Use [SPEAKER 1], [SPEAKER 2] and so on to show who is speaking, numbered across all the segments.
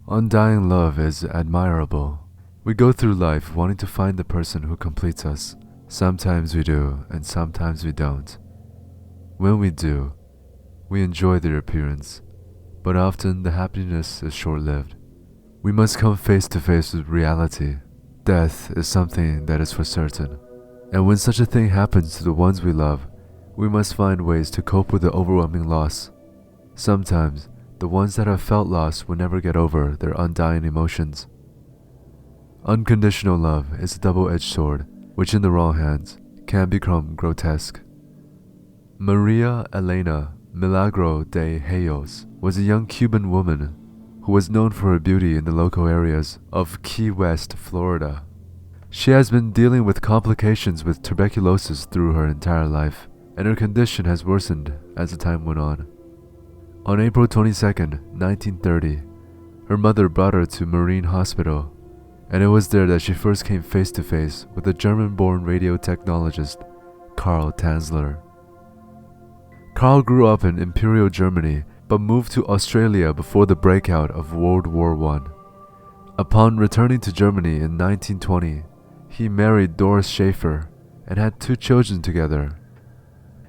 [SPEAKER 1] Undying love is admirable. We go through life wanting to find the person who completes us. Sometimes we do, and sometimes we don't. When we do, we enjoy their appearance, but often the happiness is short-lived. We must come face to face with reality. Death is something that is for certain. And when such a thing happens to the ones we love, we must find ways to cope with the overwhelming loss. Sometimes, the ones that have felt loss will never get over their undying emotions. Unconditional love is a double-edged sword, which in the wrong hands can become grotesque. Maria Elena Milagro de Hayos was a young Cuban woman who was known for her beauty in the local areas of Key West, Florida. She has been dealing with complications with tuberculosis through her entire life, and her condition has worsened as the time went on. On April 22, 1930, her mother brought her to Marine Hospital, and it was there that she first came face to face with the German-born radio technologist Karl Tanzler. Karl grew up in Imperial Germany but moved to Australia before the breakout of World War I. Upon returning to Germany in 1920, he married Doris Schaefer and had 2 children together.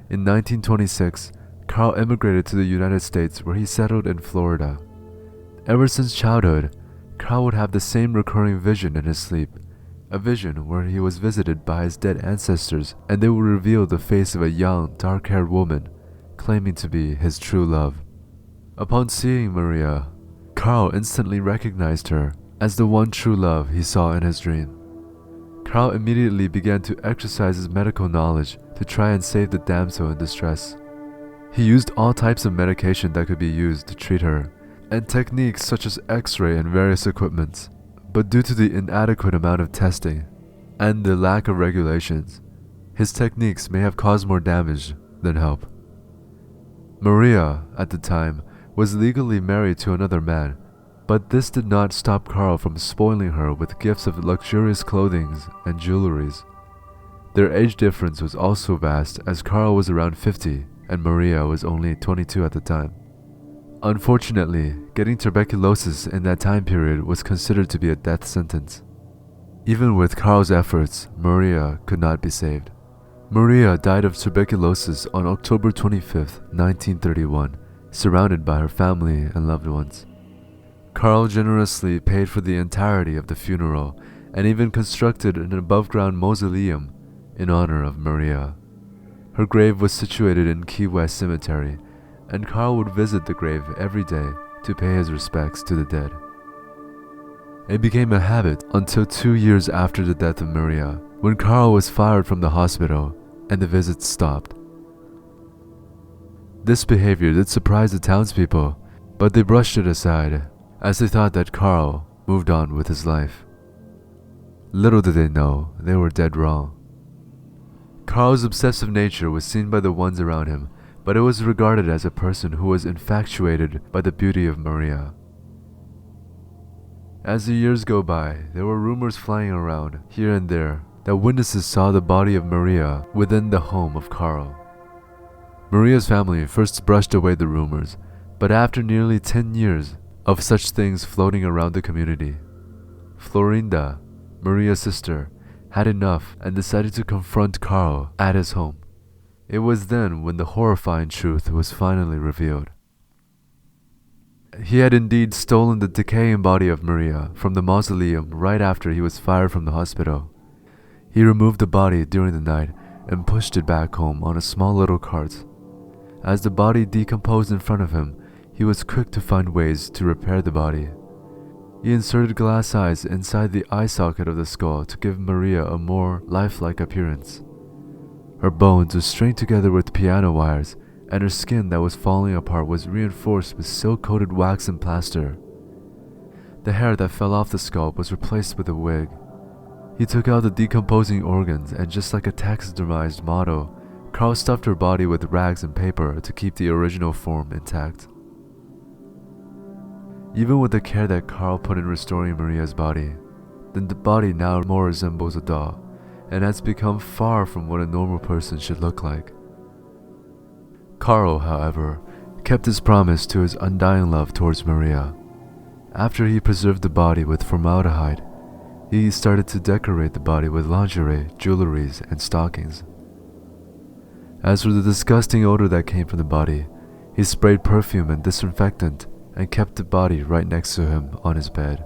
[SPEAKER 1] In 1926, Karl emigrated to the United States where he settled in Florida. Ever since childhood, Karl would have the same recurring vision in his sleep, a vision where he was visited by his dead ancestors and they would reveal the face of a young, dark-haired woman claiming to be his true love. Upon seeing Maria, Karl instantly recognized her as the one true love he saw in his dream. Karl immediately began to exercise his medical knowledge to try and save the damsel in distress. He used all types of medication that could be used to treat her, and techniques such as X-ray and various equipments, but due to the inadequate amount of testing and the lack of regulations, his techniques may have caused more damage than help. Maria, at the time, was legally married to another man, but this did not stop Karl from spoiling her with gifts of luxurious clothing and jewelries. Their age difference was also vast, as Karl was around 50 and Maria was only 22 at the time. Unfortunately, getting tuberculosis in that time period was considered to be a death sentence. Even with Karl's efforts, Maria could not be saved. Maria died of tuberculosis on October 25, 1931, surrounded by her family and loved ones. Karl generously paid for the entirety of the funeral and even constructed an above-ground mausoleum in honor of Maria. Her grave was situated in Key West Cemetery, and Karl would visit the grave every day to pay his respects to the dead. It became a habit until 2 years after the death of Maria, when Karl was fired from the hospital and the visits stopped. This behavior did surprise the townspeople, but they brushed it aside as they thought that Karl moved on with his life. Little did they know they were dead wrong. Karl's obsessive nature was seen by the ones around him, but it was regarded as a person who was infatuated by the beauty of Maria. As the years go by, there were rumors flying around here and there that witnesses saw the body of Maria within the home of Karl. Maria's family first brushed away the rumors, but after nearly 10 years of such things floating around the community, Florinda, Maria's sister, had enough and decided to confront Karl at his home. It was then when the horrifying truth was finally revealed. He had indeed stolen the decaying body of Maria from the mausoleum right after he was fired from the hospital. He removed the body during the night and pushed it back home on a small little cart. As the body decomposed in front of him, he was quick to find ways to repair the body. He inserted glass eyes inside the eye socket of the skull to give Maria a more lifelike appearance. Her bones were strained together with piano wires, and her skin that was falling apart was reinforced with silk-coated wax and plaster. The hair that fell off the skull was replaced with a wig. He took out the decomposing organs, and just like a taxidermized model, Karl stuffed her body with rags and paper to keep the original form intact. Even with the care that Karl put in restoring Maria's body, the body now more resembles a doll, and has become far from what a normal person should look like. Karl, however, kept his promise to his undying love towards Maria. After he preserved the body with formaldehyde, he started to decorate the body with lingerie, jewelries, and stockings. As for the disgusting odor that came from the body, he sprayed perfume and disinfectant and kept the body right next to him on his bed.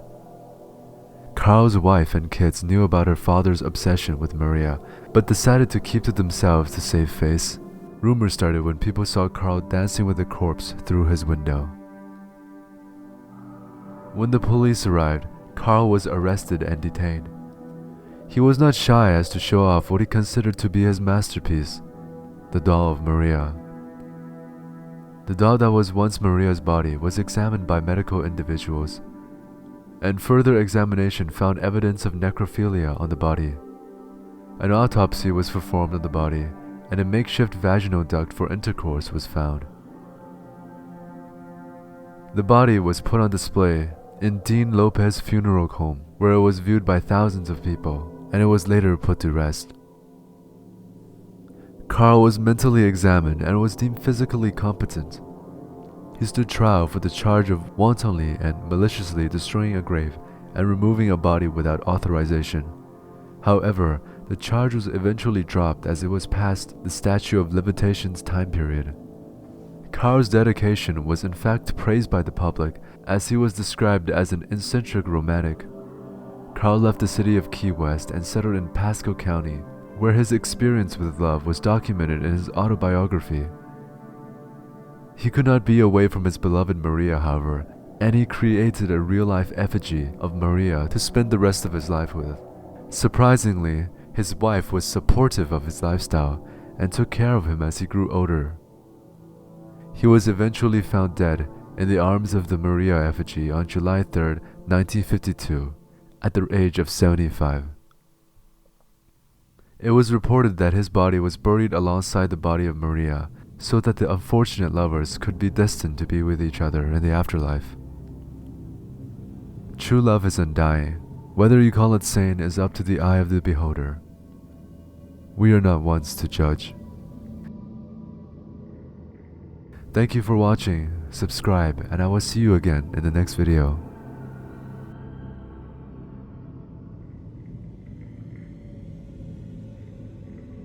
[SPEAKER 1] Carl's wife and kids knew about her father's obsession with Maria, but decided to keep to themselves to save face. Rumors started when people saw Carl dancing with the corpse through his window. When the police arrived, Carl was arrested and detained. He was not shy as to show off what he considered to be his masterpiece, the doll of Maria. The doll that was once Maria's body was examined by medical individuals, and further examination found evidence of necrophilia on the body. An autopsy was performed on the body, and a makeshift vaginal duct for intercourse was found. The body was put on display in Dean Lopez Funeral Home, where it was viewed by thousands of people, and it was later put to rest. Carl was mentally examined and was deemed physically competent. He stood trial for the charge of wantonly and maliciously destroying a grave and removing a body without authorization. However, the charge was eventually dropped as it was past the statute of limitations time period. Carl's dedication was in fact praised by the public, as he was described as an eccentric romantic. Carl left the city of Key West and settled in Pasco County, where his experience with love was documented in his autobiography. He could not be away from his beloved Maria, however, and he created a real-life effigy of Maria to spend the rest of his life with. Surprisingly, his wife was supportive of his lifestyle and took care of him as he grew older. He was eventually found dead in the arms of the Maria effigy on July 3, 1952, at the age of 75. It was reported that his body was buried alongside the body of Maria, so that the unfortunate lovers could be destined to be with each other in the afterlife. True love is undying. Whether you call it sane is up to the eye of the beholder. We are not ones to judge. Thank you for watching, subscribe, and I will see you again in the next video.